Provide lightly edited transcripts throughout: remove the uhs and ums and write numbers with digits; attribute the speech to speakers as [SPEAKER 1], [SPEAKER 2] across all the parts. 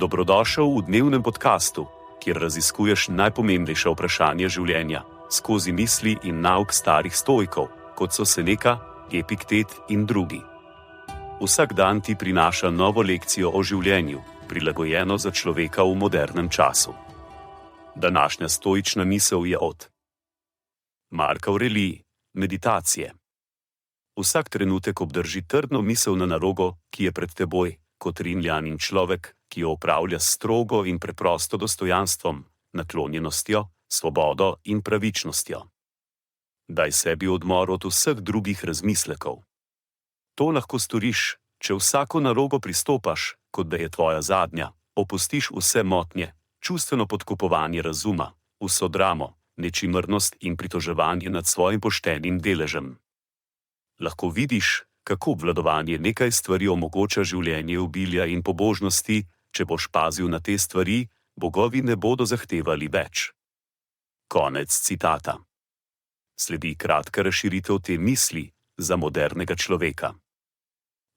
[SPEAKER 1] Dobrodošel v dnevnem podkastu, kjer raziskuješ najpomembnejša vprašanja življenja skozi misli in nauk starih stoikov, kot so Seneca, Epiktet in drugi. Vsak dan ti prinaša novo lekcijo o življenju, prilagojeno za človeka v modernem času. Današnja stoična misel je od Marka Aurelij, meditacije. Vsak trenutek obdrži trdno misel na nalogo, ki je pred teboj, kot Rimljanin človek, ki jo opravlja s strogo in preprosto dostojanstvom, naklonjenostjo, svobodo in pravičnostjo. Daj sebi odmor od vseh drugih razmislekov. To lahko storiš, če vsako nalogo pristopaš, kot da je tvoja zadnja, opustiš vse motnje, čustveno podkupovanje razuma, vso dramo, nečimrnost in pritoževanje nad svojim poštenim deležem. Lahko vidiš, kako obvladovanje nekaj stvari omogoča življenje obilja in pobožnosti. Če boš pazil na te stvari, bogovi ne bodo zahtevali več. Konec citata. Sledi kratka razširitev te misli za modernega človeka.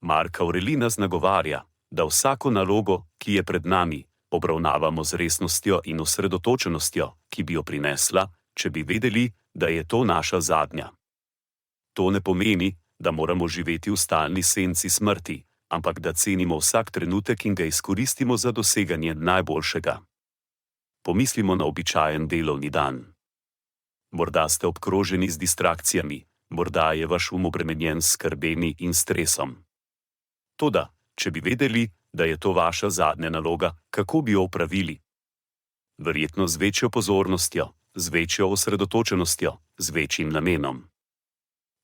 [SPEAKER 1] Mark Aurelij nas nagovarja, da vsako nalogo, ki je pred nami, obravnavamo z resnostjo in osredotočenostjo, ki bi jo prinesla, če bi vedeli, da je to naša zadnja. To ne pomeni, da moramo živeti v stalni senci smrti, ampak da cenimo vsak trenutek in ga izkoristimo za doseganje najboljšega. Pomislimo na običajen delovni dan. Morda ste obkroženi z distrakcijami, morda je vaš um obremenjen s skrbemi in stresom. Toda, če bi vedeli, da je to vaša zadnja naloga, kako bi jo opravili? Verjetno z večjo pozornostjo, z večjo osredotočenostjo, z večjim namenom.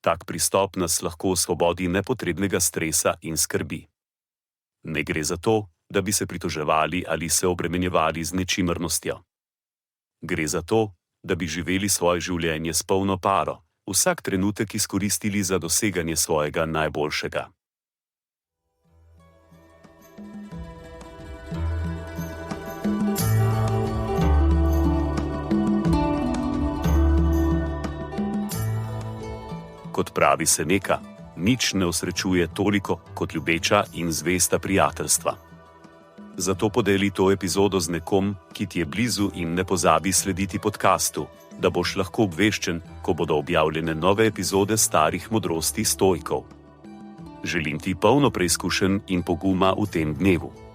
[SPEAKER 1] Tak pristop nas lahko osvobodi nepotrebnega stresa in skrbi. Ne gre za to, da bi se pritoževali ali se obremenjevali z nečimrnostjo. Gre za to, da bi živeli svoje življenje s polno paro, vsak trenutek izkoristili za doseganje svojega najboljšega. Kot pravi Seneca, nič ne osrečuje toliko kot ljubeča in zvesta prijateljstva. Zato podeli to epizodo z nekom, ki ti je blizu in ne pozabi slediti podkastu, da boš lahko obveščen, ko bodo objavljene nove epizode starih modrosti stoikov. Želim ti polno preizkušenj in poguma v tem dnevu.